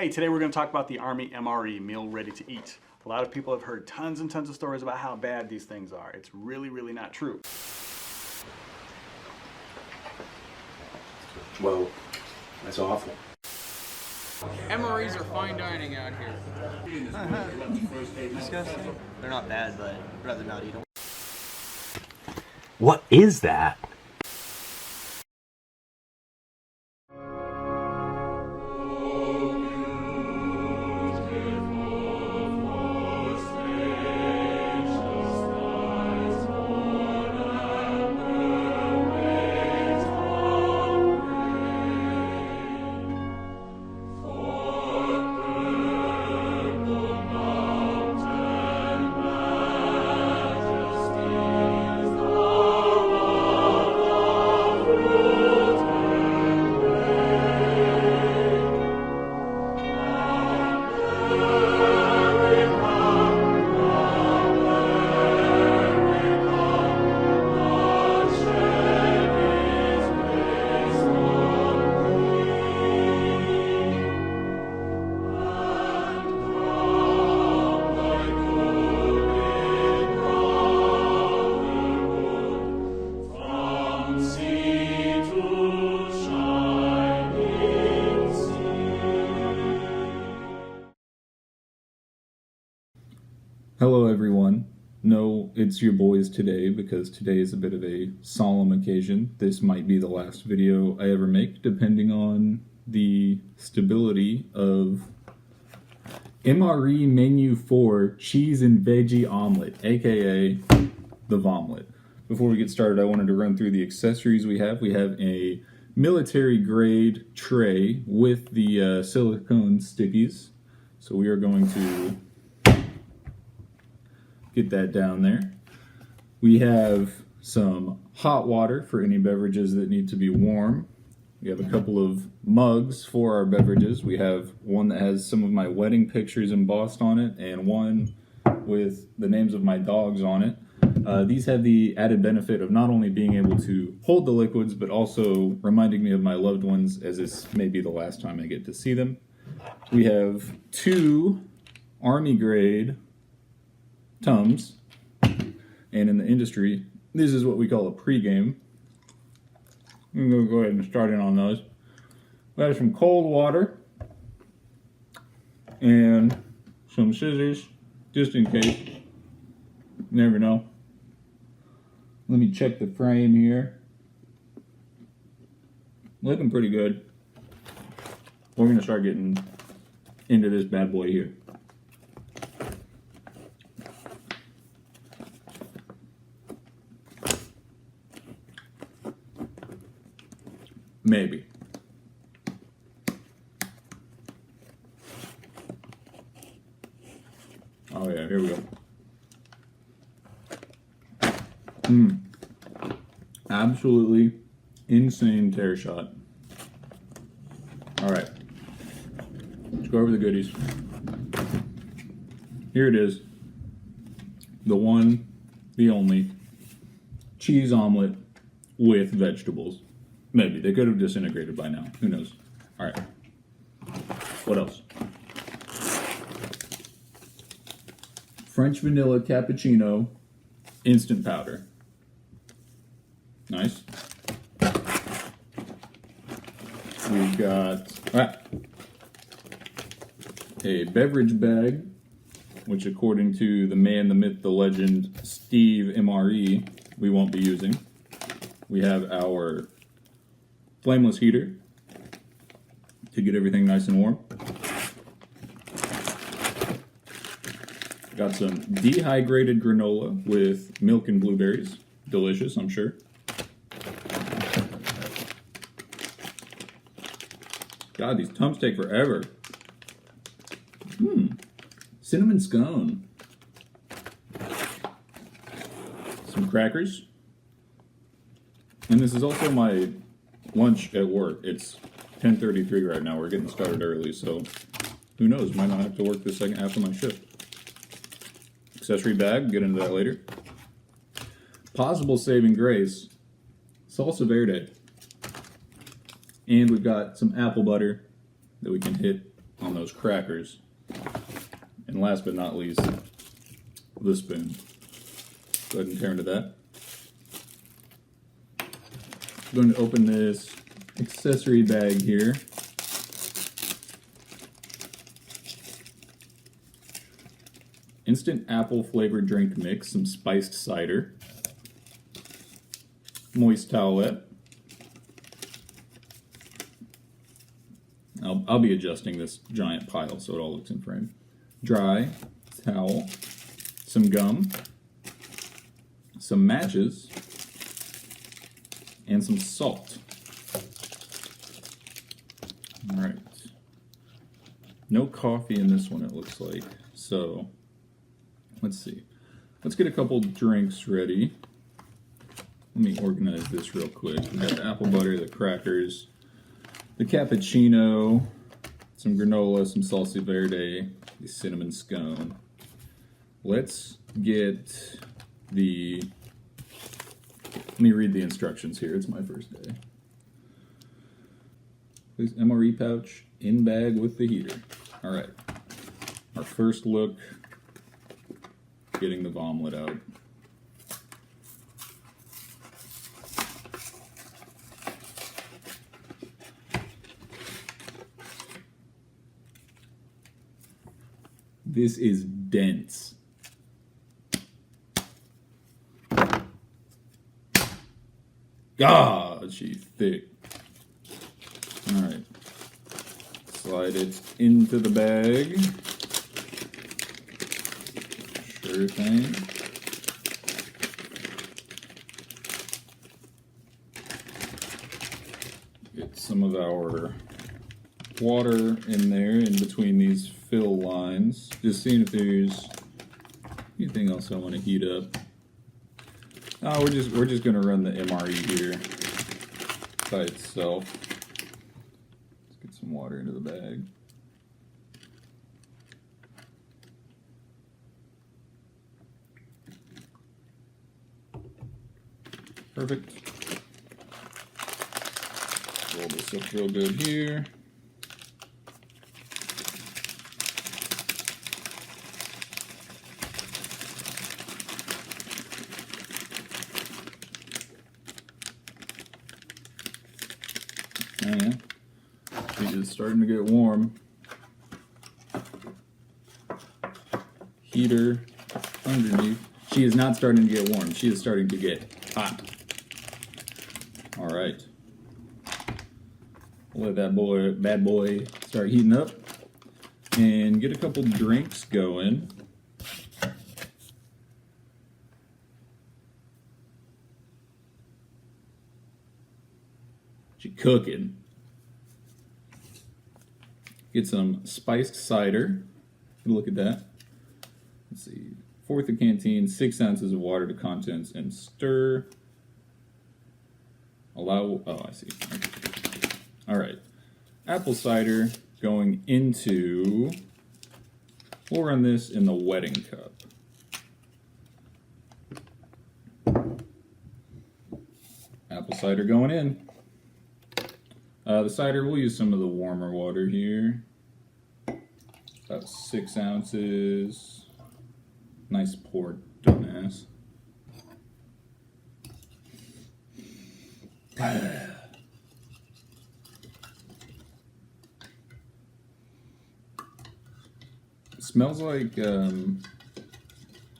Hey, today we're going to talk about the Army MRE, Meal Ready to Eat. A lot of people have heard tons and tons of stories about how bad these things are. It's really, really not true. Whoa, that's awful. MREs are fine dining out here. Disgusting. They're not bad, but I'd rather not eat them. What is that? Hello everyone. No, it's your boys today because today is a bit of a solemn occasion. This might be the last video I ever make, depending on the stability of MRE Menu 4 Cheese and Veggie Omelet, aka the Vomlet. Before we get started, I wanted to run through the accessories we have. We have a military grade tray with the silicone stickies. So we are going to get that down there. We have some hot water for any beverages that need to be warm. We have a couple of mugs for our beverages. We have one that has some of my wedding pictures embossed on it and one with the names of my dogs on it. These have the added benefit of not only being able to hold the liquids, but also reminding me of my loved ones, as this may be the last time I get to see them. We have two Army grade Tums, and in the industry, this is what we call a pregame. I'm going to go ahead and start in on those. We have some cold water and some scissors, just in case. You never know. Let me check the frame here. Looking pretty good. We're going to start getting into this bad boy here. Maybe. Oh yeah, here we go. Absolutely insane tear shot. Alright. Let's go over the goodies. Here it is. The one, the only cheese omelet with vegetables. Maybe. They could have disintegrated by now. Who knows? Alright. What else? French vanilla cappuccino instant powder. Nice. We've got a beverage bag, which according to the man, the myth, the legend, Steve MRE, we won't be using. We have our flameless heater to get everything nice and warm. Got some dehydrated granola with milk and blueberries. Delicious, I'm sure. God, these Tums take forever. Cinnamon scone. Some crackers. And this is also my lunch at work. It's 10:33 right now. We're getting started early, so who knows? Might not have to work the second half of my shift. Accessory bag, get into that later. Possible saving grace, salsa verde. And we've got some apple butter that we can hit on those crackers. And last but not least, the spoon. Go ahead and tear into that. I'm going to open this accessory bag here. Instant apple flavored drink mix, some spiced cider, moist towelette. I'll be adjusting this giant pile so it all looks in frame. Dry towel, some gum, some matches, and some salt. All right. No coffee in this one, it looks like. So, let's see. Let's get a couple drinks ready. Let me organize this real quick. We got the apple butter, the crackers, the cappuccino, some granola, some salsa verde, the cinnamon scone. Let's get the... Let me read the instructions here. It's my first day. Please, MRE pouch in bag with the heater. All right. Our first look, getting the vomit out. This is dense. God, she's thick. All right. Slide it into the bag. Sure thing. Get some of our water in there in between these fill lines. Just seeing if there's anything else I want to heat up. Oh, we're just gonna run the MRE here by itself. Let's get some water into the bag. Perfect. Roll this up real good here. Oh yeah, she's just starting to get warm. Heater underneath. She is not starting to get warm. She is starting to get hot. All right. We'll let that bad boy start heating up and get a couple drinks going. She cooking. Get some spiced cider. Look at that. Let's see. Fourth of canteen, 6 ounces of water to contents, and stir. Allow. Oh, I see. Okay. All right. Apple cider going into. We'll run this in the wedding cup. Apple cider going in. The cider, we'll use some of the warmer water here. About 6 ounces. Nice pour, dumbass. Smells like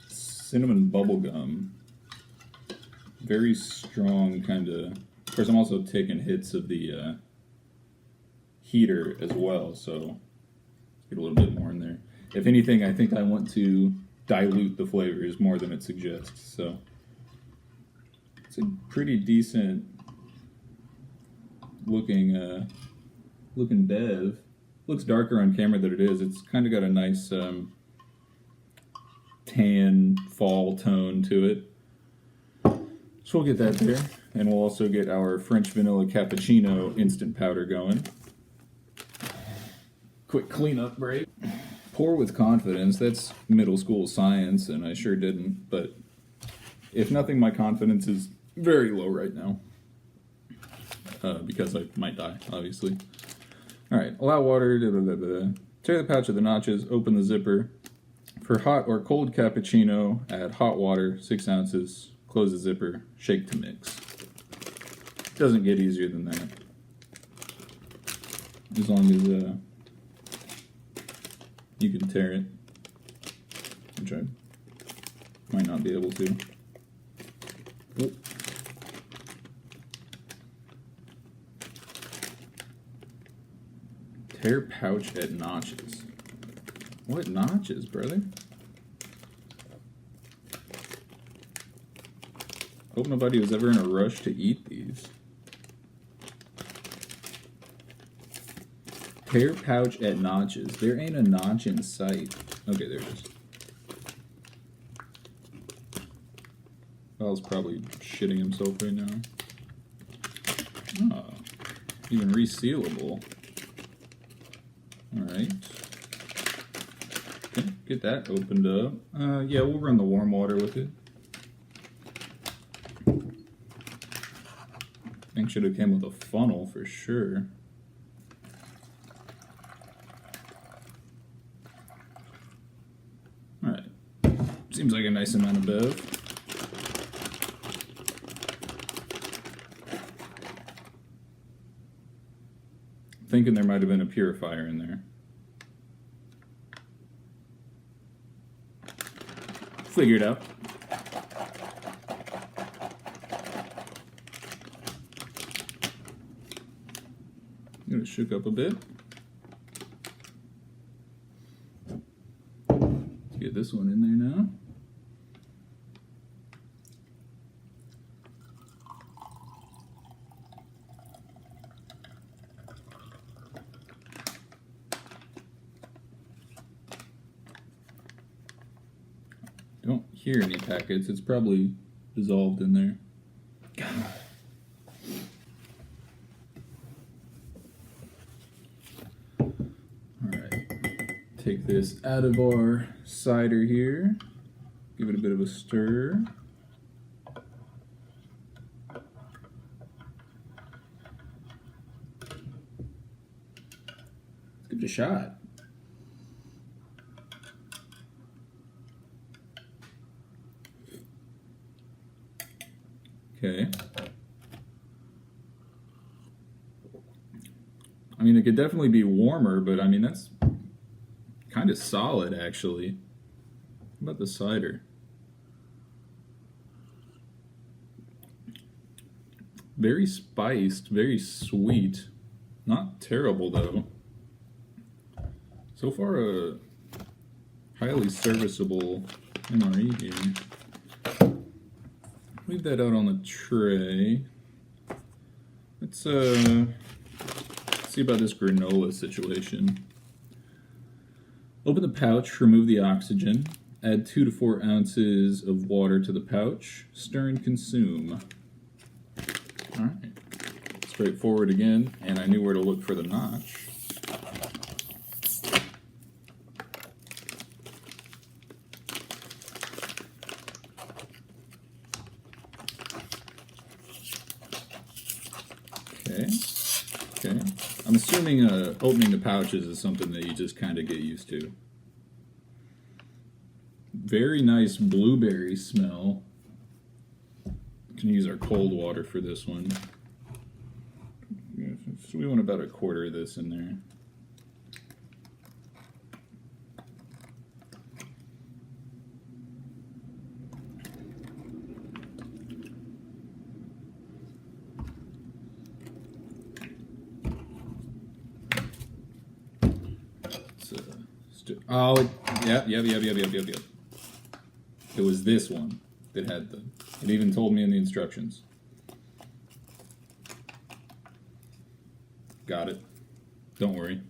cinnamon bubble gum. Very strong kind of. Of course, I'm also taking hits of the heater as well, so get a little bit more in there. If anything, I think I want to dilute the flavors more than it suggests. So it's a pretty decent looking bev. Looks darker on camera than it is. It's kind of got a nice tan fall tone to it. So we'll get that there, and we'll also get our French vanilla cappuccino instant powder going. Quick cleanup break. Pour with confidence. That's middle school science, and I sure didn't. But if nothing, my confidence is very low right now. Because I might die, obviously. All right, allow water. Tear the pouch at the notches, open the zipper. For hot or cold cappuccino, add hot water, 6 ounces, close the zipper, shake to mix. Doesn't get easier than that. As long as you can tear it, which I might not be able to. Oh. Tear pouch at notches. What notches, brother? Hope nobody was ever in a rush to eat these. Tear pouch at notches. There ain't a notch in sight. Okay, there it is. Val's probably shitting himself right now. Oh, even resealable. Alright. Okay, get that opened up. Yeah, we'll run the warm water with it. I think should have came with a funnel for sure. Alright. Seems like a nice amount of bev. Thinking there might have been a purifier in there. Figure it out. Get it shook up a bit. Let's get this one in there now. Don't hear any packets. It's probably dissolved in there. Alright. Take this out of our cider here. Give it a bit of a stir. Let's give it a shot. Okay. I mean, it could definitely be warmer, but I mean, that's kind of solid, actually. How about the cider? Very spiced, very sweet. Not terrible, though. So far, a highly serviceable MRE here. Leave that out on the tray. Let's see about this granola situation. Open the pouch, remove the oxygen, add 2 to 4 ounces of water to the pouch, stir and consume. Alright. Straightforward again, and I knew where to look for the notch. Okay. I'm assuming opening the pouches is something that you just kind of get used to. Very nice blueberry smell. Can use our cold water for this one. So we want about a quarter of this in there. Oh, yep. It was this one that had the... It even told me in the instructions. Got it. Don't worry.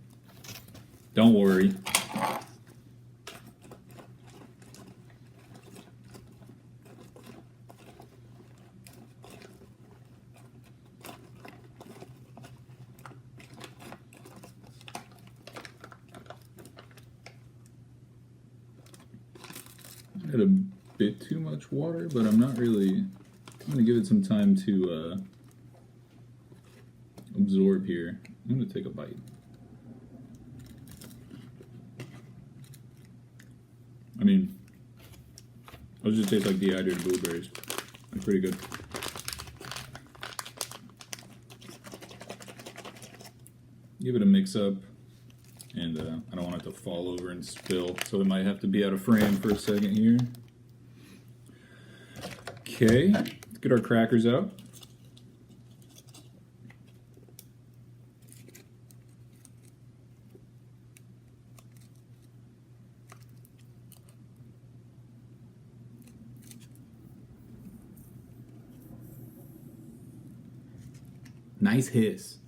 Don't worry. Had a bit too much water, but I'm not really... I'm going to give it some time to absorb here. I'm going to take a bite. I mean, those just taste like dehydrated blueberries. They're pretty good. Give it a mix up, and I don't want it to fall over and spill, so it might have to be out of frame for a second here. Okay, let's get our crackers out. Nice hiss.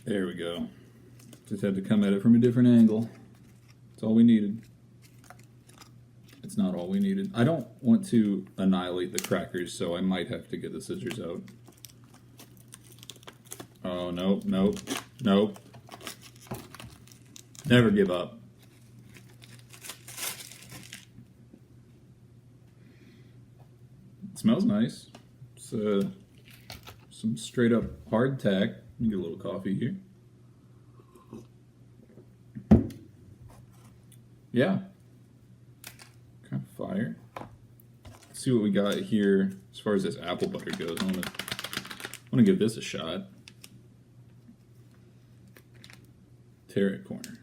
There we go. Just had to come at it from a different angle. That's all we needed. It's not all we needed. I don't want to annihilate the crackers, so I might have to get the scissors out. Oh, nope, nope, nope. Never give up. It smells nice. It's some straight up hardtack. Let me get a little coffee here. Yeah. Kind of fire. Let's see what we got here as far as this apple butter goes. I want to give this a shot. Terrat corner.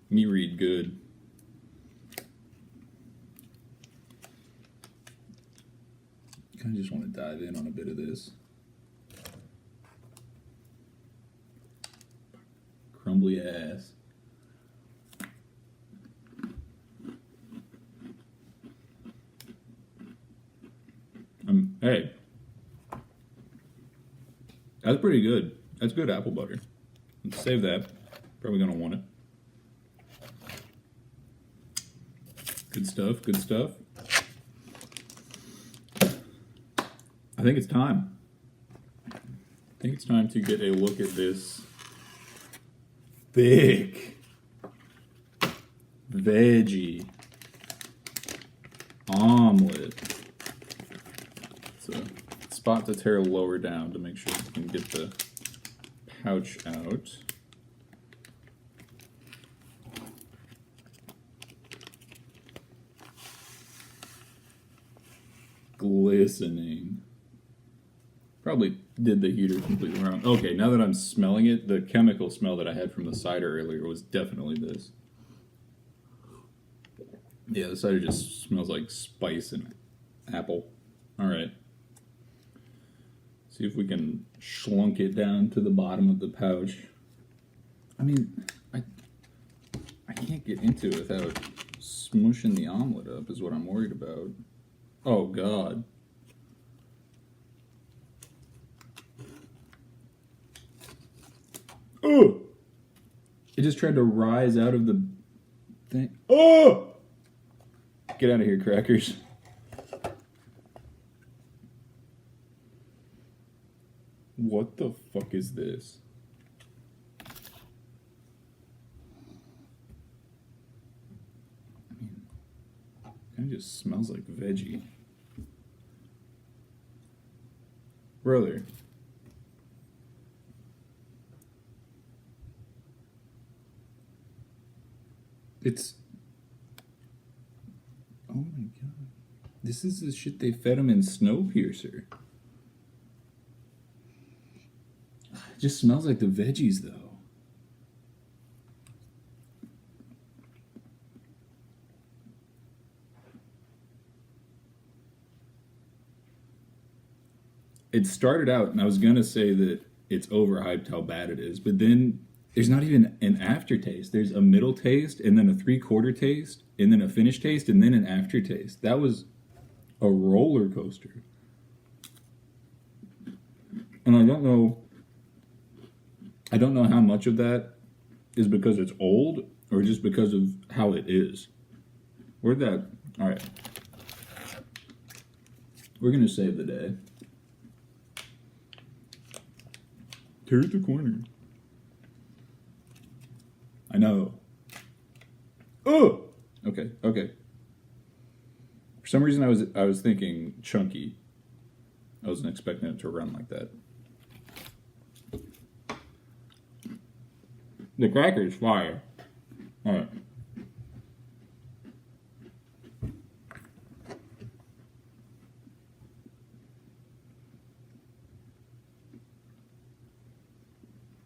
Me read good. Kind of just want to dive in on a bit of this. Crumbly ass. Hey, that's pretty good. That's good apple butter. Let's save that. Probably gonna want it. Good stuff. Good stuff. I think it's time. I think it's time to get a look at this thick veggie omelet. It's a spot to tear lower down to make sure you can get the pouch out. Glistening. Probably did the heater completely wrong. Okay, now that I'm smelling it, the chemical smell that I had from the cider earlier was definitely this. Yeah, the cider just smells like spice and apple. Alright. See if we can schlunk it down to the bottom of the pouch. I mean, I can't get into it without smushing the omelet up is what I'm worried about. Oh, God. Oh! It just tried to rise out of the thing. Oh! Get out of here, crackers. What the fuck is this? I mean, it kind of just smells like veggie. Brother. It's... Oh my god. This is the shit they fed him in Snowpiercer. It just smells like the veggies, though. It started out, and I was going to say that it's overhyped how bad it is, but then there's not even an aftertaste. There's a middle taste, and then a three-quarter taste, and then a finished taste, and then an aftertaste. That was a roller coaster. And I don't know how much of that is because it's old, or just because of how it is. Where'd that... Alright. We're going to save the day. Turn the corner. I know. Oh! Okay, okay. For some reason I was thinking chunky. I wasn't expecting it to run like that. The cracker's fire. All right.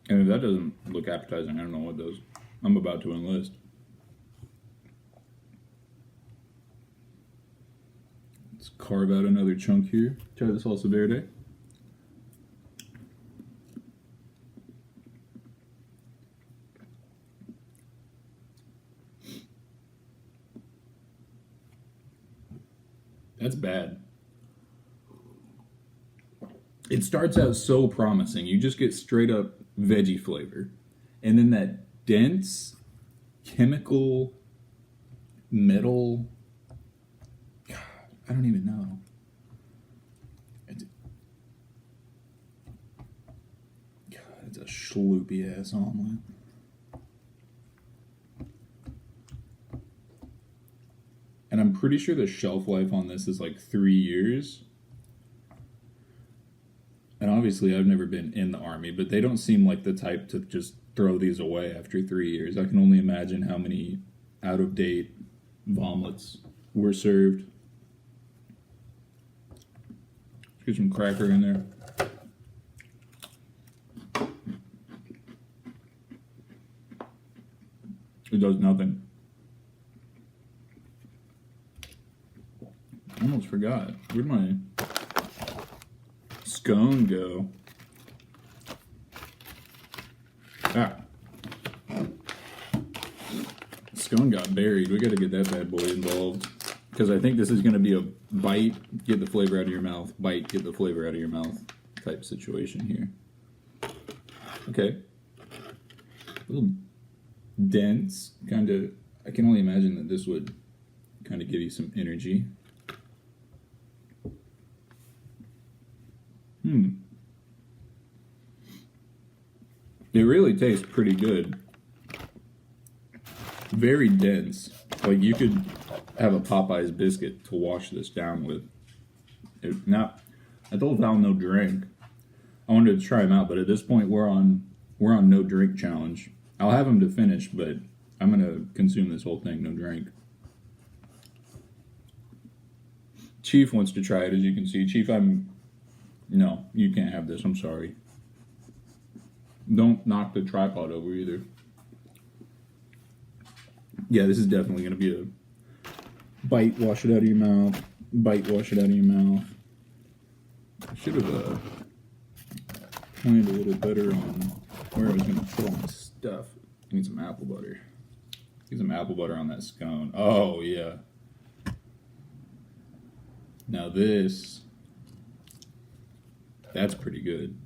And if that doesn't look appetizing, I don't know what does. I'm about to enlist. Let's carve out another chunk here. Try the salsa verde. That's bad. It starts out so promising. You just get straight up veggie flavor. And then that dense chemical metal. God, I don't even know. It's a schloopy ass omelet. And I'm pretty sure the shelf life on this is like 3 years. And obviously I've never been in the Army, but they don't seem like the type to just throw these away after 3 years. I can only imagine how many out-of-date omelets were served. Let's get some cracker in there. It does nothing. I almost forgot. Where'd my scone go? Ah. Scone got buried. We gotta get that bad boy involved. Because I think this is gonna be a bite, get the flavor out of your mouth, bite, get the flavor out of your mouth type situation here. Okay. A little dense, kind of. I can only imagine that this would kind of give you some energy. It really tastes pretty good. Very dense. Like you could have a Popeye's biscuit to wash this down with. I told Val no drink. I wanted to try him out, but at this point we're on no drink challenge. I'll have him to finish, but I'm gonna consume this whole thing, no drink. Chief wants to try it, as you can see. Chief, no, you can't have this, I'm sorry. Don't knock the tripod over either. Yeah, this is definitely gonna be a bite, wash it out of your mouth, bite, wash it out of your mouth. I should have planned a little better on where I was gonna put all my stuff. Need some apple butter. Get some apple butter on that scone. Oh, yeah. Now that's pretty good.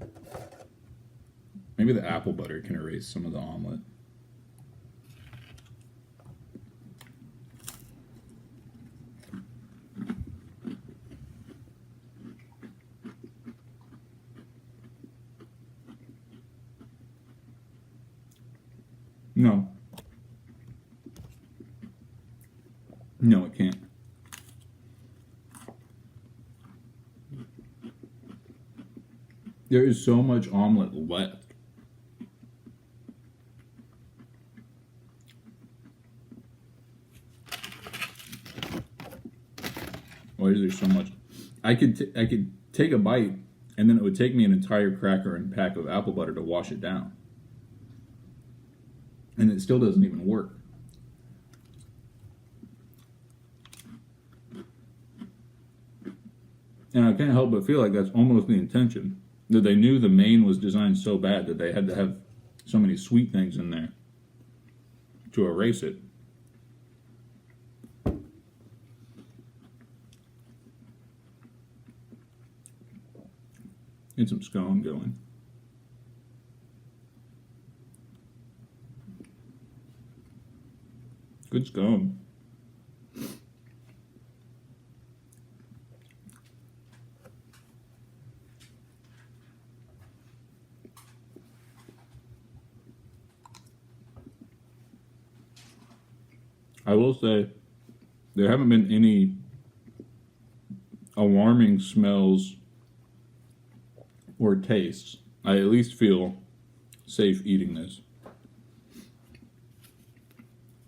Maybe the apple butter can erase some of the omelet. No. No, it can't. There is so much omelet left. Why is there so much? I could take a bite, and then it would take me an entire cracker and pack of apple butter to wash it down. And it still doesn't even work. And I can't help but feel like that's almost the intention. That they knew the main was designed so bad that they had to have so many sweet things in there to erase it. Get some scone going. Good scone. I will say, there haven't been any alarming smells or tastes. I at least feel safe eating this.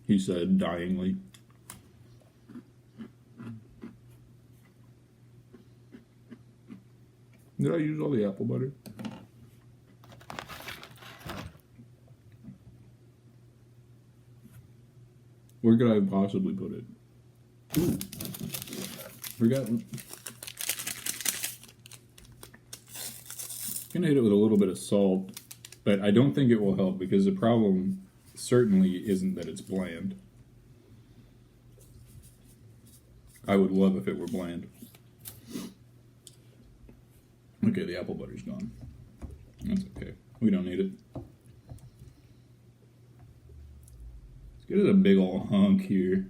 he said, dyingly. Did I use all the apple butter? Where could I possibly put it? Ooh. Forgot. Gonna hit it with a little bit of salt, but I don't think it will help because the problem certainly isn't that it's bland. I would love if it were bland. Okay, the apple butter's gone. That's okay. We don't need it. Let's get it a big ol' hunk here.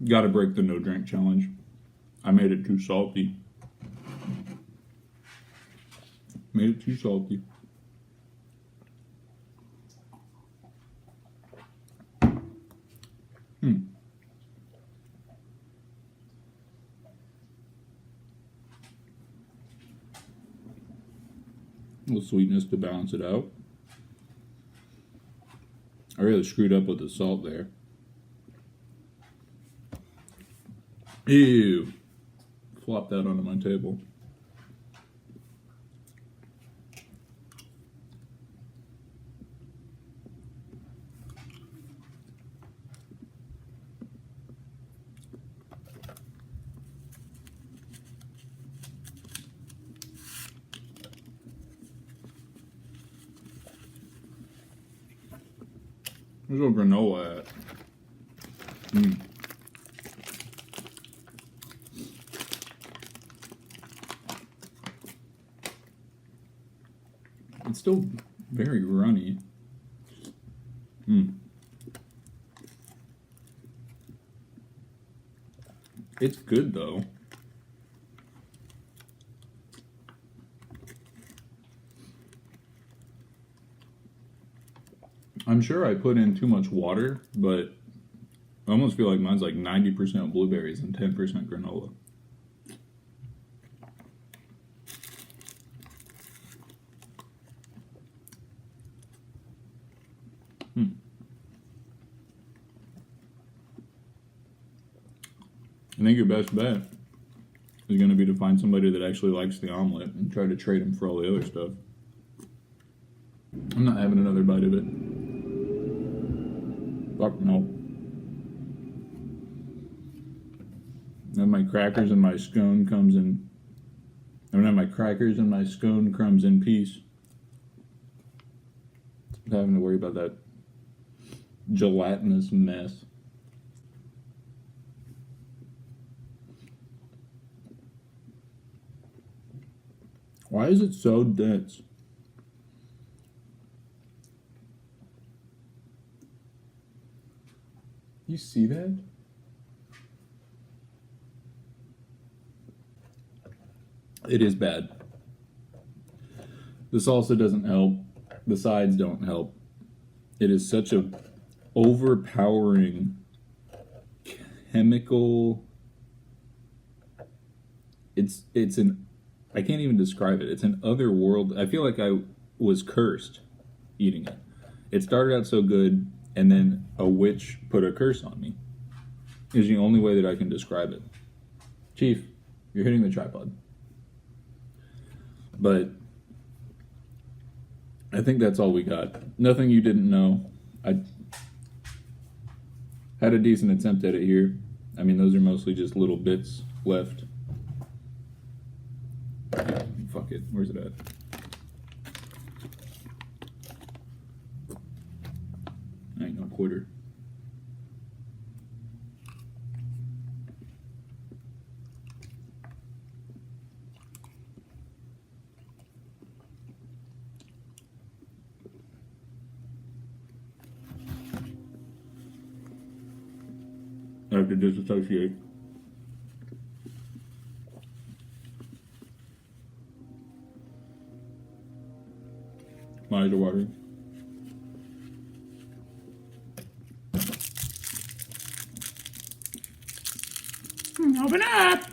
Gotta break the no drink challenge. I made it too salty. Made it too salty. A little sweetness to balance it out. I really screwed up with the salt there. Ew. Flop that onto my table. Where's our granola at? It's still very runny. It's good though. I'm sure I put in too much water, but I almost feel like mine's like 90% blueberries and 10% granola. I think your best bet is going to be to find somebody that actually likes the omelet and try to trade them for all the other stuff. I'm not having another bite of it. Fuck no. And my crackers and my scone comes in. I don't have my crackers and my scone crumbs in peace. I'm having to worry about that gelatinous mess. Why is it so dense? You see that? It is bad. The salsa doesn't help. The sides don't help. It is such a overpowering chemical. It's an, I can't even describe it. It's an otherworld. I feel like I was cursed eating it. It started out so good, and then a witch put a curse on me. Is the only way that I can describe it. Chief, you're hitting the tripod. But I think that's all we got. Nothing you didn't know. I had a decent attempt at it here. I mean, those are mostly just little bits left. Fuck it. Where's it at? I ain't no quitter. I have to disassociate. My eyes are watering. Open up!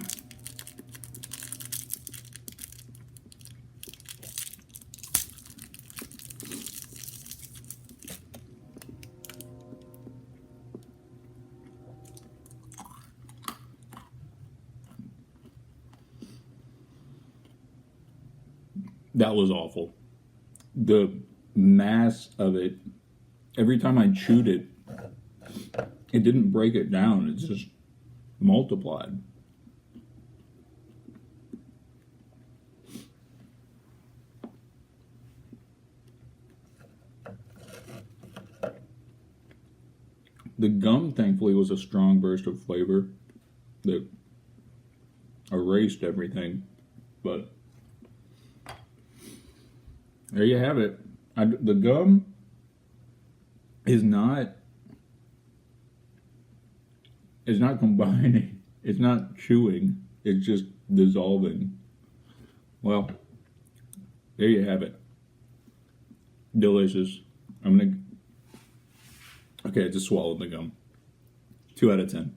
That was awful. The mass of it, every time I chewed it, it didn't break it down. It just multiplied. The gum, thankfully, was a strong burst of flavor that erased everything. But there you have it. The gum is not combining. It's not chewing. It's just dissolving. Well, there you have it. Delicious. Okay, I just swallowed the gum. 2 out of 10.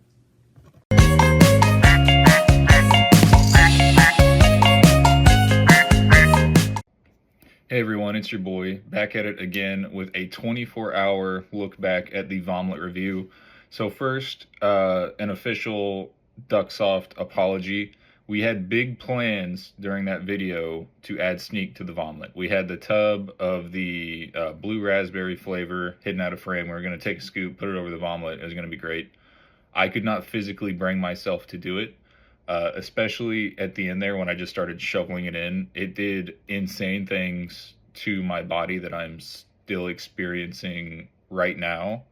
Hey everyone, it's your boy, back at it again with a 24-hour look back at the Vomlet review. So first, an official DuckSoft apology. We had big plans during that video to add Sneak to the Vomlet. We had the tub of the blue raspberry flavor hidden out of frame. We were going to take a scoop, put it over the Vomlet. It was going to be great. I could not physically bring myself to do it. Especially at the end there when I just started shoveling it in. It did insane things to my body that I'm still experiencing right now.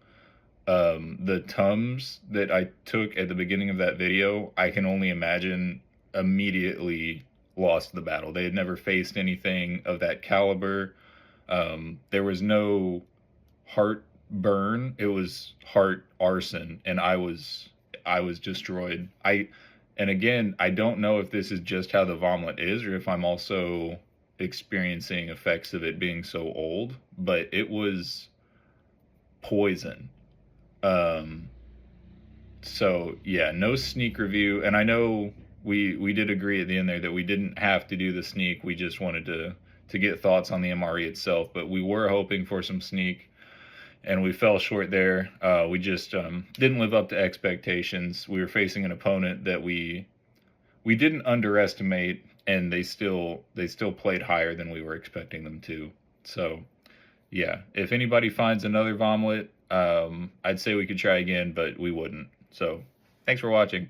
The Tums that I took at the beginning of that video, I can only imagine immediately lost the battle. They had never faced anything of that caliber. There was no heart burn. It was heart arson, and I was destroyed. And again, I don't know if this is just how the Vomlet is or if I'm also experiencing effects of it being so old, but it was poison. So yeah, no Sneak review. And I know we did agree at the end there that we didn't have to do the Sneak. We just wanted to get thoughts on the MRE itself, but we were hoping for some Sneak. And we fell short there. We just didn't live up to expectations. We were facing an opponent that we didn't underestimate, and they still played higher than we were expecting them to. So, yeah, if anybody finds another Vomlet, I'd say we could try again, but we wouldn't. So, thanks for watching.